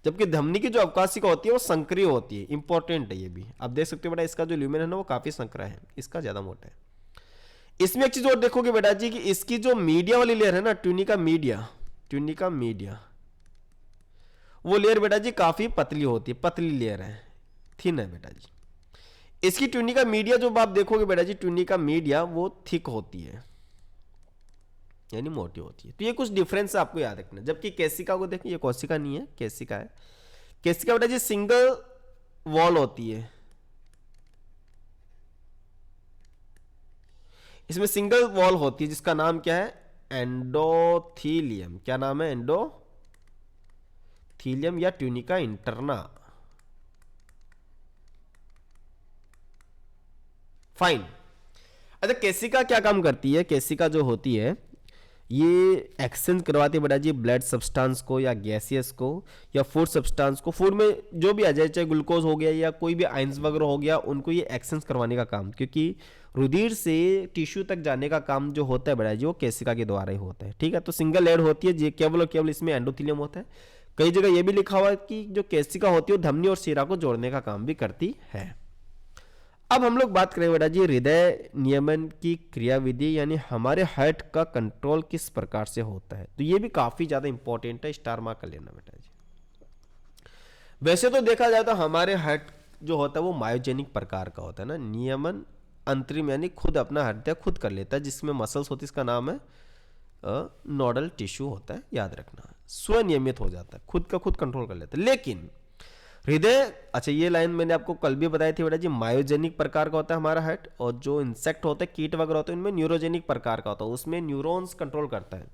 Speaker 1: जबकि धमनी की जो अवकाशिका होती है वो संक्रिय होती है। इंपॉर्टेंट है ये भी, आप देख सकते हो बेटा, इसका जो ल्यूमेन है ना वो काफी संकरा है, इसका ज्यादा मोटा है। इसमें एक चीज और देखोगे बेटा जी कि इसकी जो मीडिया वाली लेयर है ना, ट्यूनिका मीडिया, ट्यूनिका मीडिया, वो लेयर बेटा जी काफी पतली होती है, पतली लेयर है, थिन है बेटा जी। इसकी ट्यूनिका मीडिया जो आप देखोगे बेटा जी, ट्यूनिका मीडिया वो थिक होती है, यानी मोटी होती है। तो ये कुछ डिफरेंस आपको याद रखना। जबकि केसिका को देखिए, ये कोशिका नहीं है, केसिका है। केसिका बेटा जी सिंगल वॉल होती है, इसमें सिंगल वॉल होती है जिसका नाम क्या है? एंडोथीलियम। क्या नाम है? एंडोथीलियम या ट्यूनिका इंटरना। फाइन। अच्छा केसिका क्या काम करती है? केसिका जो होती है ये एक्सचेंज करवाती है बेटा जी ब्लड सब्सटेंस को या गैसियस को या फूड सब्सटेंस को, फूड में जो भी आ जाए, चाहे ग्लूकोज हो गया या कोई भी आइंस वगैरह हो गया, उनको ये एक्सचेंज करवाने का काम, क्योंकि रुधिर से टिश्यू तक जाने का काम जो होता है बेटा जी वो केसिका के द्वारा ही होता है। ठीक है, तो सिंगल लेयर होती है जी, केवल और केवल इसमें एंडोथेलियम होता है। कई जगह ये भी लिखा हुआ है कि जो केसिका होती है वो धमनी और सीरा को जोड़ने का काम भी करती है। अब हम लोग बात करें बेटा जी हृदय नियमन की क्रियाविधि, यानी हमारे हार्ट का कंट्रोल किस प्रकार से होता है। तो ये भी काफी ज्यादा इंपॉर्टेंट है, स्टार मार्क कर लेना बेटा जी। वैसे तो देखा जाए तो हमारे हार्ट जो होता है वो मायोजेनिक प्रकार का होता है ना, नियमन अंतरिम यानी खुद अपना हृदय खुद कर लेता है, जिसमें मसल्स होती है, इसका नाम है नोडल टिश्यू होता है, याद रखना, स्वनियमित हो जाता है, खुद का खुद कंट्रोल कर लेता है। लेकिन हृदय, अच्छा ये लाइन मैंने आपको कल भी बताई थी बेटा जी, मायोजेनिक प्रकार का होता है हमारा हार्ट, और जो इंसेक्ट होते हैं, कीट वगैरह होते हैं, उनमें न्यूरोजेनिक प्रकार का होता है, उसमें न्यूरॉन्स कंट्रोल करता है।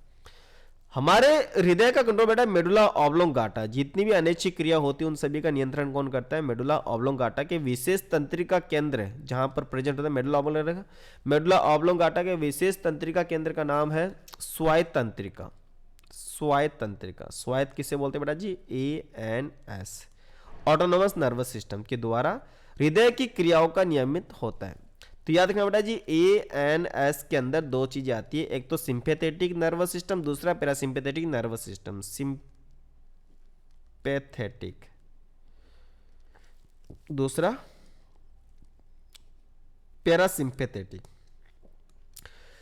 Speaker 1: हमारे हृदय का कंट्रोल बेटा मेडुला ऑब्लोंगाटा, जितनी भी अनैच्छिक क्रिया होती है उन सभी का नियंत्रण कौन करता है? मेडुला ऑब्लोंगाटा के विशेष तंत्रिका केंद्र जहां पर प्रेजेंट होता है मेडुला ऑब्लोंगाटा, मेडुला ऑब्लोंगाटा के विशेष तंत्रिका केंद्र का नाम है स्वायत्त तंत्रिका। स्वायत्त तंत्रिका, स्वायत्त किसे बोलते हैं बेटा जी? ANS, ऑटोनोमस नर्वस सिस्टम के द्वारा हृदय की क्रियाओं का नियमित होता है। तो याद रखना बेटा जी ANS के अंदर दो चीजें आती है, एक तो सिंपैथेटिक नर्वस सिस्टम, दूसरा पैरासिम्पैथेटिक नर्वस सिस्टम। सिंपैथेटिक, दूसरा पैरासिम्पैथेटिक।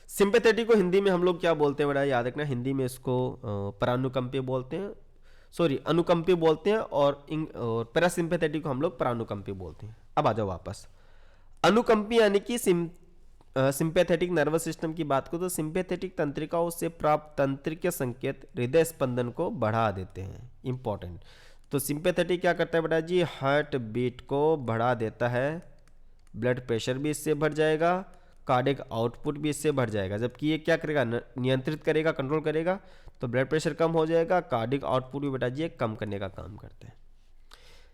Speaker 1: सिंपैथेटिक को हिंदी में हम लोग क्या बोलते हैं बेटा, याद रखना, हिंदी में इसको परानुकंपी बोलते हैं, सॉरी अनुकंपी बोलते हैं, और पैरासिम्पैथेटिक को हम लोग परानुकंपी बोलते हैं। अब आ जाओ वापस, अनुकंपी यानी कि सिंपैथेटिक नर्वस सिस्टम की बात करो तो सिंपैथेटिक तंत्रिकाओं से प्राप्त तंत्रिका संकेत हृदय स्पंदन को बढ़ा देते हैं। इंपॉर्टेंट, तो सिंपैथेटिक क्या करता है बेटा जी, हार्ट बीट को बढ़ा देता है, ब्लड प्रेशर भी इससे बढ़ जाएगा, कार्डियक आउटपुट भी इससे बढ़ जाएगा। जबकि ये क्या करेगा, नियंत्रित करेगा, कंट्रोल करेगा, तो ब्लड प्रेशर कम हो जाएगा, कार्डियक आउटपुट भी बेटा जी कम करने का काम करते हैं।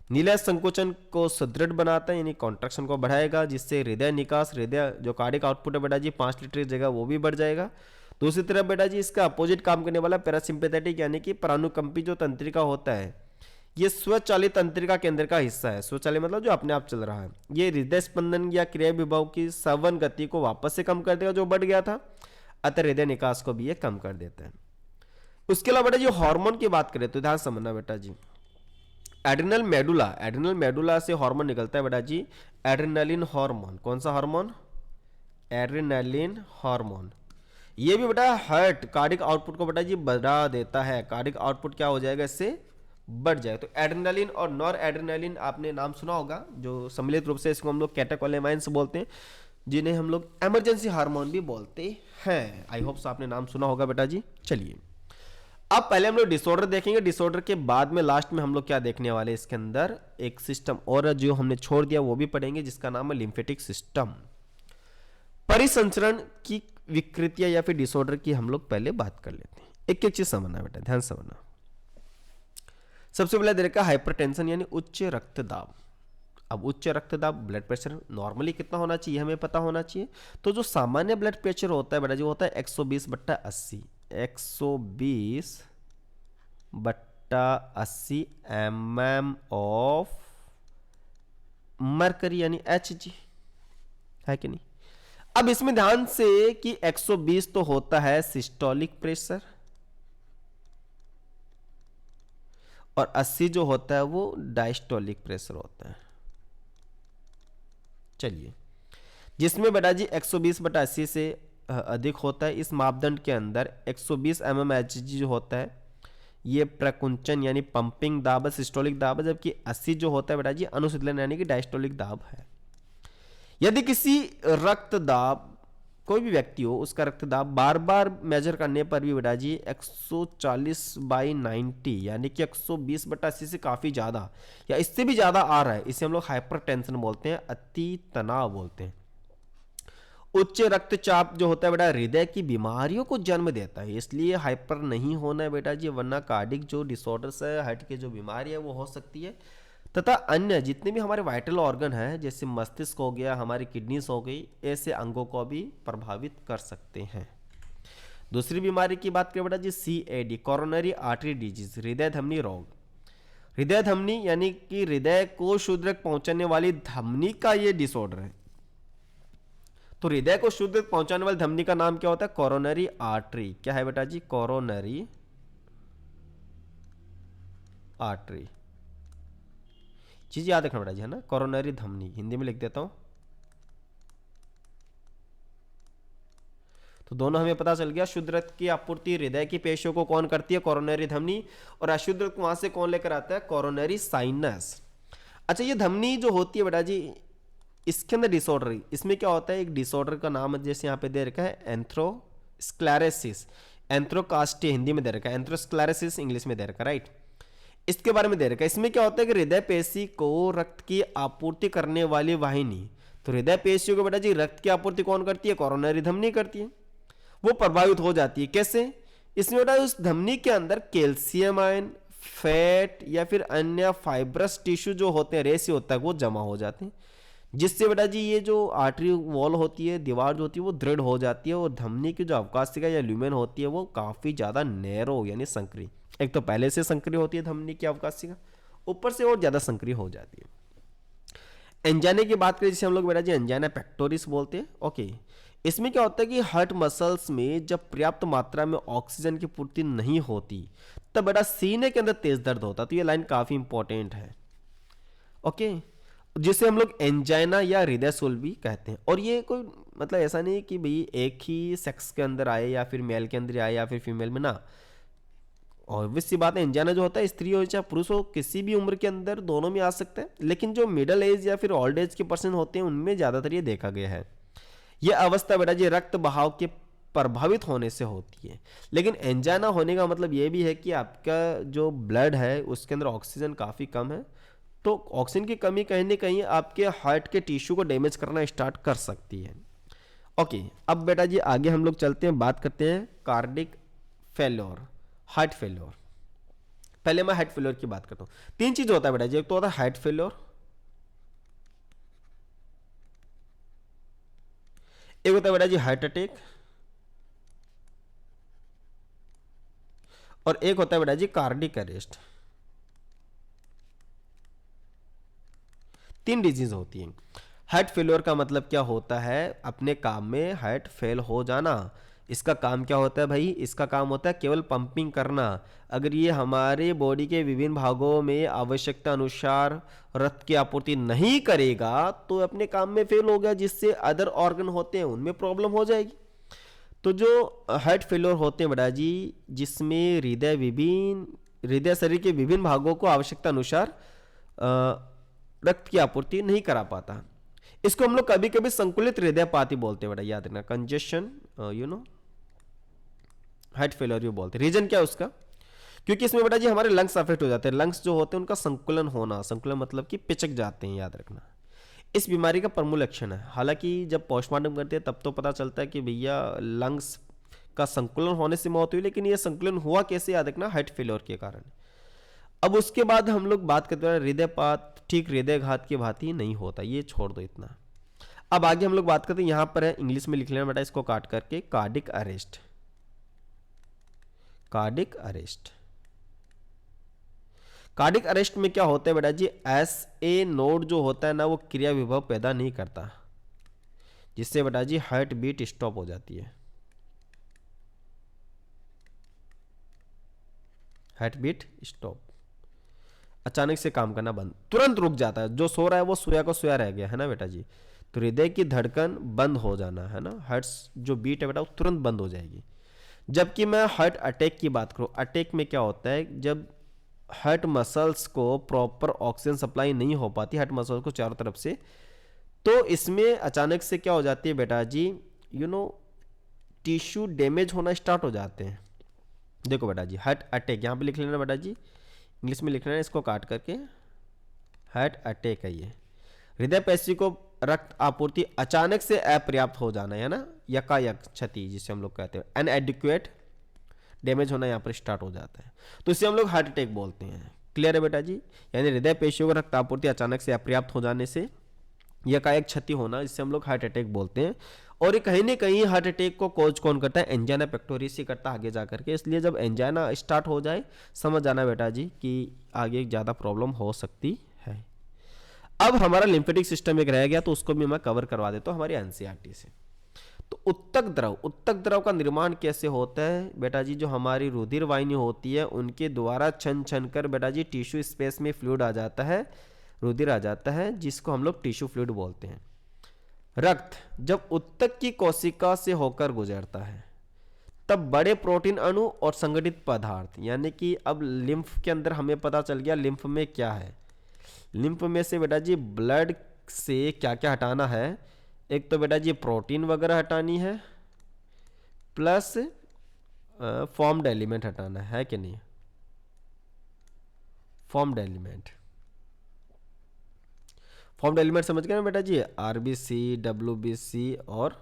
Speaker 1: नीला संकोचन को सुदृढ़ बनाता है, यानी कॉन्ट्रैक्शन को बढ़ाएगा, जिससे हृदय निकास, हृदय जो कार्डियक आउटपुट है बेटा जी 5 लीटर की जगह वो भी बढ़ जाएगा। दूसरी तरफ बेटा जी इसका अपोजिट काम करने वाला पैरासिम्पैथेटिक यानी कि परानुकंपी जो तंत्रिका होता है, ये स्वचालित तंत्रिका केंद्र का हिस्सा है। स्वचालित मतलब जो अपने आप चल रहा है। ये हृदय स्पंदन या क्रिया विभव की सवन गति को वापस से कम कर देगा जो बढ़ गया था, अतः हृदय निकास को भी ये कम कर देता है। उसके अलावा बेटा जी हार्मोन की बात करें तो ध्यान समझना बेटा जी, एड्रिनल मेडुला से हार्मोन निकलता है बेटा जी, एड्रेनालिन हार्मोन। कौन सा हार्मोन, एड्रेनालिन हार्मोन। ये भी बेटा हार्ट कार्डियक आउटपुट को बेटा जी बढ़ा देता है, कार्डियक आउटपुट क्या हो जाएगा, इससे बढ़ जाएगा। तो एड्रेनालिन और नॉर एड्रेनालिन आपने नाम सुना होगा, जो सम्मिलित रूप से इसको हम लोग कैटेकोलेमाइंस बोलते हैं, जिन्हें हम लोग इमरजेंसी हार्मोन भी बोलते हैं। आई होप आपने नाम सुना होगा बेटा जी। चलिए अब पहले हम लोग डिसऑर्डर देखेंगे, डिसऑर्डर के बाद में लास्ट में हम लोग क्या देखने वाले, इसके अंदर एक सिस्टम और जो हमने छोड़ दिया वो भी पढ़ेंगे, जिसका नाम है लिम्फेटिक सिस्टम। परिसंचरण की विकृतियां या फिर डिसऑर्डर की हम लोग पहले बात कर लेते हैं। एक एक चीज समझना बेटा, ध्यान समझना। सबसे पहले दे रखा हाइपरटेंशन यानी उच्च रक्तदाब। अब उच्च रक्तदाब, ब्लड प्रेशर नॉर्मली कितना होना चाहिए हमें पता होना चाहिए। तो जो सामान्य ब्लड प्रेशर होता है बेटा जो होता है 120/80, 120/80 mm ऑफ मरकरी यानी Hg, है कि नहीं। अब इसमें ध्यान से कि 120 तो होता है सिस्टोलिक प्रेशर, और 80 जो होता है वो डायस्टोलिक प्रेशर होता है। चलिए, जिसमें बेटा जी 120/80 से अधिक होता है, इस मापदंड के अंदर 120 mm Hg जो होता है ये प्रकुंचन यानी पंपिंग दाब है, सिस्टोलिक दाब है, जबकि 80 जो होता है बेटा जी अनुशीतलन यानी कि डायस्टोलिक दाब है। यदि किसी रक्तदाब, कोई भी व्यक्ति हो, उसका रक्तदाब बार बार मेजर करने पर भी बेटा जी 140/90 यानी कि 120/80 से काफ़ी ज़्यादा या इससे भी ज़्यादा आ रहा है, इसे हम लोग हाइपरटेंशन बोलते हैं, अति तनाव बोलते हैं। उच्च रक्तचाप जो होता है बेटा हृदय की बीमारियों को जन्म देता है, इसलिए हाइपर नहीं होना है बेटा जी, वरना कार्डिक जो डिसऑर्डर्स है, हार्ट की जो बीमारी है वो हो सकती है। तथा अन्य जितने भी हमारे वाइटल ऑर्गन हैं, जैसे मस्तिष्क हो गया, हमारी किडनीज हो गई, ऐसे अंगों को भी प्रभावित कर सकते हैं। दूसरी बीमारी की बात करें बेटा जी CAD, कोरोनरी आर्टरी डिजीज, हृदय धमनी रोग। हृदय धमनी यानी कि हृदय को शुद्ध रक्त पहुंचाने वाली धमनी का ये डिसऑर्डर है। तो हृदय को शुद्ध रक्त पहुंचाने वाली धमनी का नाम क्या होता है, कोरोनरी आर्टरी। क्या है बेटा जी, कोरोनरी आर्टरी। चीज याद रखना बेटा जी, है ना, कोरोनरी धमनी, हिंदी में लिख देता हूं। तो दोनों हमें पता चल गया, शुद्ध रक्त की आपूर्ति हृदय की पेशियों को कौन करती है, कोरोनरी धमनी, और अशुद्ध रक्त वहां से कौन लेकर आता है, कोरोनरी साइनस। अच्छा, ये धमनी जो होती है बेटा जी, इसके अंदर डिसऑर्डर, इसमें क्या होता है, एक डिसऑर्डर का नाम है जैसे यहाँ पे दे रखा है एंथ्रोस्क्लेरोसिस, एंथ्रोकास्टिया हिंदी में दे रखा है, एंथ्रोस्क्लेरोसिस इंग्लिश में दे रखा है, राइट। इसके बारे में दे रखा है। इसमें क्या होता है कि हृदय पेशी को रक्त की आपूर्ति करने वाली वाहिनी, तो हृदय पेशियों को बेटा जी रक्त की आपूर्ति कौन करती है, कोरोनरी धमनी करती है, वो प्रभावित हो जाती है। कैसे, इसमें बेटा उस धमनी के अंदर कैल्शियम आयन, फैट या फिर अन्य फाइब्रस टिश्यू जो होते हैं, रेसे होता है, वो जमा हो जाते हैं, जिससे बेटा जी ये जो आर्टरी वॉल होती है, दीवार जो होती है वो दृढ़ हो जाती है, और धमनी की जो अवकाशिका या ल्यूमेन होती है वो काफ़ी ज़्यादा नैरो यानी संकरी, एक तो पहले से संकरी होती है धमनी की अवकाशिका, ऊपर से और ज़्यादा संकरी हो जाती है। एंजाइना की बात करें जिसे हम लोग बेटा जी एंजाइना पेक्टोरिस बोलते हैं। ओके, इसमें क्या होता है कि हार्ट मसल्स में जब पर्याप्त मात्रा में ऑक्सीजन की पूर्ति नहीं होती तब बेटा सीने के अंदर तेज दर्द होता है। तो ये लाइन काफी इंपॉर्टेंट है। ओके, जिसे हम लोग एंजाइना या हृदय शूल भी कहते हैं। और ये कोई मतलब ऐसा नहीं कि भाई एक ही सेक्स के अंदर आए या फिर मेल के अंदर आए या फिर फीमेल में ना। ऑब्वियस सी बात है, एंजाइना जो होता है स्त्री हो चाहे पुरुष हो किसी भी उम्र के अंदर दोनों में आ सकता है, लेकिन जो मिडिल एज या फिर ओल्ड एज के पर्सन होते हैं उनमें ज़्यादातर ये देखा गया है। यह अवस्था बेटा जी रक्त बहाव के प्रभावित होने से होती है। लेकिन एंजाइना होने का मतलब ये भी है कि आपका जो ब्लड है उसके अंदर ऑक्सीजन काफ़ी कम है, तो ऑक्सीजन की कमी कहीं ना कहीं आपके हार्ट के टिश्यू को डैमेज करना स्टार्ट कर सकती है। ओके, अब बेटा जी आगे हम लोग चलते हैं, बात करते हैं कार्डिक फेल्योर, हार्ट फेल्योर। पहले मैं हार्ट फेल्योर की बात करता हूँ। तीन चीज होता है बेटा जी, एक तो होता है हार्ट फेल्योर, एक होता है बेटा जी हार्ट अटैक, और एक होता है बेटा जी कार्डिक अरेस्ट। तीन डिजीज होती हैं। हार्ट फेल्योर का मतलब क्या होता है, अपने काम में हार्ट फेल हो जाना। इसका काम क्या होता है भाई, इसका काम होता है केवल पंपिंग करना। अगर ये हमारे बॉडी के विभिन्न भागों में आवश्यकता अनुसार रक्त की आपूर्ति नहीं करेगा तो अपने काम में फेल हो गया, जिससे अदर ऑर्गन होते हैं उनमें प्रॉब्लम हो जाएगी। तो जो हार्ट फेल्योर होते हैं बेटा जी, जिसमें हृदय शरीर के विभिन्न भागों को आवश्यकता अनुसार रक्त की आपूर्ति नहीं करा पाता, इसको हम लोग कभी कभी संकुलित हृदयपाती बोलते हैं बेटा, याद रखना, कंजेशन हार्ट फेलियर भी बोलते हैं। रीजन क्या है उसका, क्योंकि इसमें बेटा जी हमारे लंग्स अफेक्ट हो जाते हैं। लंग्स जो होते हैं उनका संकुलन होना, संकुलन मतलब कि पिचक जाते हैं, याद रखना। इस बीमारी का प्रमुख लक्षण है, हालांकि जब पोस्टमार्टम करते हैं तब तो पता चलता है कि भैया लंग्स का संकुलन होने से मौत हुई, लेकिन यह संकुलन हुआ कैसे, याद रखना, हार्ट फेलियर के कारण। अब उसके बाद हम लोग बात करते हैं हृदयपात, ठीक हृदयघात की भांति नहीं होता, ये छोड़ दो इतना। अब आगे हम लोग बात करते हैं, यहां पर है इंग्लिश में लिख लेना बेटा इसको काट करके, cardiac arrest. Cardiac arrest, cardiac arrest में क्या होता है बेटा जी, एस ए नोड जो होता है ना वो क्रिया विभव पैदा नहीं करता, जिससे बेटा जी हार्ट बीट स्टॉप हो जाती है। हार्ट बीट स्टॉप, अचानक से काम करना बंद, तुरंत रुक जाता है। जो सो रहा है वो सोया को सोया रह गया है ना बेटा जी। तो हृदय की धड़कन बंद हो जाना है ना, हार्ट्स जो बीट है बेटा वो तुरंत बंद हो जाएगी। जबकि मैं हार्ट अटैक की बात करूं, अटैक में क्या होता है, जब हार्ट मसल्स को प्रॉपर ऑक्सीजन सप्लाई नहीं हो पाती, हार्ट मसल्स को चारों तरफ से, तो इसमें अचानक से क्या हो जाती है बेटा जी, टिश्यू डैमेज होना स्टार्ट हो जाते हैं। देखो बेटा जी हार्ट अटैक यहाँ पे लिख लेना बेटा जी, इंग्लिश में लिखना है इसको काट करके, हार्ट अटैक है ये। हृदय पेशी को रक्त आपूर्ति अचानक से अपर्याप्त हो जाना है ना, यकायक क्षति जिसे हम लोग कहते हैं, अनएडिक्वेट डैमेज होना यहाँ पर स्टार्ट हो जाता है, तो इसे हम लोग हार्ट अटैक बोलते हैं। क्लियर है बेटा जी, यानी हृदय पेशियों को रक्त आपूर्ति अचानक से अपर्याप्त हो जाने से यकायक क्षति होना, जिसे हम लोग हार्ट अटैक बोलते हैं। और ये कहीं ना कहीं हार्ट अटैक को कॉज कौन करता है, एंजाइना पेक्टोरिस ही करता है आगे जा करके। इसलिए जब एंजाइना स्टार्ट हो जाए समझ जाना बेटा जी कि आगे ज़्यादा प्रॉब्लम हो सकती है। अब हमारा लिम्फेटिक सिस्टम एक रह गया, तो उसको भी मैं कवर करवा देता हूँ हमारी एनसीईआरटी से। तो उत्तक द्रव का निर्माण कैसे होता है बेटा जी, जो हमारी रुधिर वाहिनी होती है उनके द्वारा छन छन कर बेटा जी टिश्यू स्पेस में फ्लूइड आ जाता है, रुधिर आ जाता है, जिसको हम लोग टिश्यू फ्लूइड बोलते हैं। रक्त जब उत्तक की कोशिका से होकर गुजरता है तब बड़े प्रोटीन अणु और संगठित पदार्थ, यानी कि अब लिम्फ के अंदर हमें पता चल गया लिम्फ में क्या है। लिम्फ में से बेटा जी ब्लड से क्या क्या हटाना है, एक तो बेटा जी प्रोटीन वगैरह हटानी है, प्लस फॉर्म्ड एलिमेंट हटाना है कि नहीं, फॉर्म्ड एलिमेंट। फॉर्म्ड एलिमेंट समझ गए ना बेटा जी, आरबीसी, डब्ल्यूबीसी और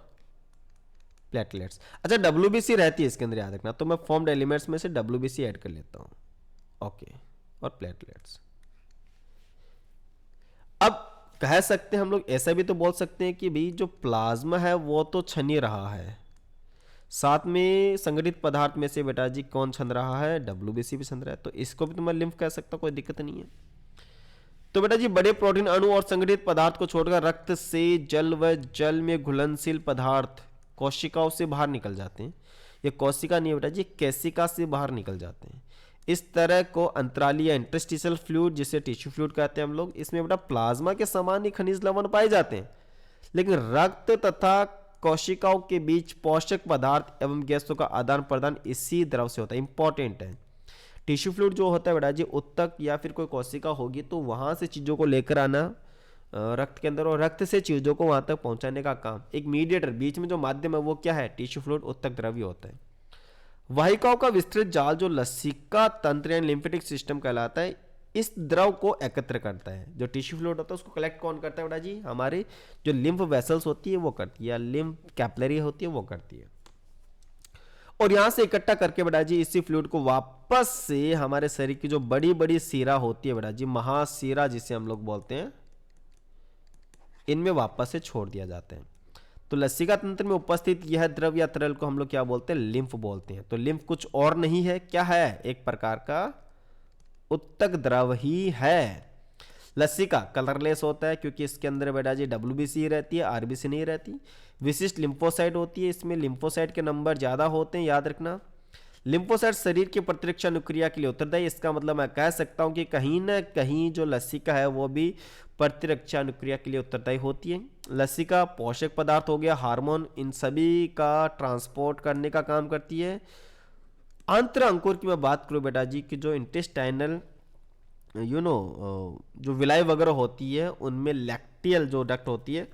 Speaker 1: प्लेटलेट्स। अच्छा डब्ल्यूबीसी रहती है इसके अंदर, याद रखना, तो मैं फॉर्म्ड एलिमेंट्स में से डब्ल्यूबीसी ऐड कर लेता हूँ। ओके, और प्लेटलेट्स। अब कह सकते हैं हम लोग, ऐसा भी तो बोल सकते हैं कि भाई जो प्लाज्मा है वो तो छन ही रहा है, साथ में संगठित पदार्थ में से बेटा जी कौन छन रहा है, डब्ल्यूबीसी भी छन रहा है, तो इसको भी तो मैं लिम्फ कह सकता हूँ, कोई दिक्कत नहीं है। तो बेटा जी बड़े प्रोटीन अणु और संगठित पदार्थ को छोड़कर रक्त से जल व जल में घुलनशील पदार्थ कोशिकाओं से बाहर निकल जाते हैं। ये कोशिका नहीं बेटा जी, केशिका से बाहर निकल जाते हैं। इस तरह को अंतराली या इंटरस्टिशियल फ्लूइड, जिसे टिश्यू फ्लूइड कहते हैं हम लोग, इसमें बेटा प्लाज्मा के समान ही खनिज लवण पाए जाते हैं, लेकिन रक्त तथा कोशिकाओं के बीच पोषक पदार्थ एवं गैसों का आदान प्रदान इसी द्रव से होता है। इंपॉर्टेंट है। टिश्यू फ्लूइड जो होता है बेटा जी, उत्तक या फिर कोई कोशिका होगी तो वहां से चीजों को लेकर आना रक्त के अंदर, और रक्त से चीजों को वहां तक पहुंचाने का काम। एक मीडिएटर, बीच में जो माध्यम है वो क्या है? टिश्यू फ्लूइड, उत्तक द्रव्य होता है। वाहिकाओं का विस्तृत जाल जो लसिका तंत्र या लिम्फेटिक सिस्टम कहलाता है, इस द्रव को एकत्र करता है। जो टिश्यू फ्लूइड होता है उसको कलेक्ट कौन करता है बेटा जी? हमारे जो लिम्फ वेसल्स होती है वो करती है, या लिम्फ कैपिलरी होती है वो करती है। और यहां से इकट्ठा करके बेटा जी इसी फ्लूइड को वापस से हमारे शरीर की जो बड़ी बड़ी सीरा होती है बेटा जी, महासीरा जिसे हम लोग बोलते हैं, इनमें वापस से छोड़ दिया जाता है। तो लसिका तंत्र में उपस्थित यह द्रव या तरल को हम लोग क्या बोलते हैं? लिम्फ बोलते हैं। तो लिम्फ कुछ और नहीं है, क्या है? एक प्रकार का उत्तक द्रव ही है। लसिका कलरलेस होता है क्योंकि इसके अंदर बेटा जी WBC रहती है, RBC नहीं रहती। विशिष्ट लिम्फोसाइट होती है, इसमें लिम्फोसाइट के नंबर ज्यादा होते हैं, याद रखना। लिम्फोसाइट शरीर की प्रतिरक्षा अनुक्रिया के लिए उत्तरदायी। इसका मतलब मैं कह सकता हूं कि कहीं ना कहीं जो लसिका है वो भी प्रतिरक्षा अनुक्रिया के लिए उत्तरदायी होती है। लसिका पोषक पदार्थ हो गया, हार्मोन, इन सभी का ट्रांसपोर्ट करने का काम करती है। आंत्र अंकुर की मैं बात करूं बेटा जी कि जो इंटेस्टाइनल जो विलाई वगैरह होती है उनमें लैक्टियल जो डक्ट होती है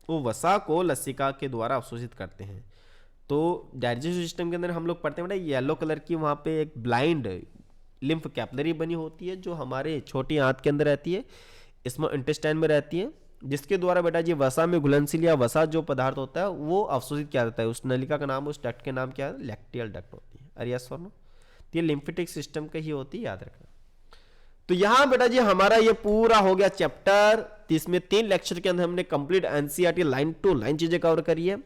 Speaker 1: वो वसा को लसिका के द्वारा अवशोषित करते हैं। तो डाइजेस्टिव सिस्टम के अंदर हम लोग पढ़ते हैं बेटा येलो कलर की वहाँ पे एक ब्लाइंड लिम्फ कैपिलरी बनी होती है जो हमारे छोटी आंत के अंदर रहती है, इसमें इंटेस्टाइन में रहती है, जिसके द्वारा बेटा जी वसा में घुलनशील या वसा जो पदार्थ होता है वो अवशोषित किया जाता है। उस नलिका का नाम, उस डक्ट के नाम क्या है? लैक्टियल डक्ट होती है। अरे यस और नो? तो ये लिम्फेटिक सिस्टम का ही होती है, याद रखना। तो यहां बेटा जी हमारा ये पूरा हो गया चैप्टर। इसमें 3 लेक्चर के अंदर हमने complete NCERT line to line चीजें कवर करी है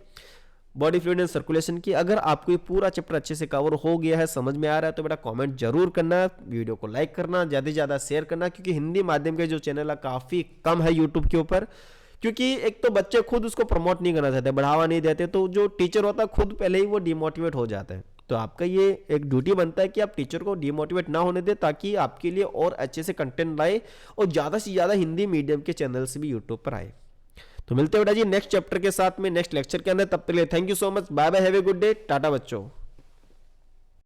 Speaker 1: बॉडी फ्लूइड एंड सर्कुलेशन की। अगर आपको ये पूरा चैप्टर अच्छे से कवर हो गया है, समझ में आ रहा है, तो बेटा कमेंट जरूर करना, वीडियो को लाइक करना, ज्यादा से ज्यादा शेयर करना, क्योंकि हिंदी माध्यम के जो चैनल है काफी कम है यूट्यूब के ऊपर, क्योंकि एक तो बच्चे खुद उसको प्रमोट नहीं करना चाहते, बढ़ावा नहीं देते, तो जो टीचर होता है खुद पहले ही वो डिमोटिवेट हो जाता है। तो आपका ये एक ड्यूटी बनता है कि आप टीचर को डिमोटिवेट ना होने दें, ताकि आपके लिए और अच्छे से कंटेंट लाए और ज़्यादा से ज़्यादा हिंदी मीडियम के चैनल से भी यूट्यूब पर आए। तो मिलते हैं बेटा जी नेक्स्ट चैप्टर के साथ में, नेक्स्ट लेक्चर के अंदर। तब तक के लिए thank you so much, bye bye, have a good day, tata बच्चों।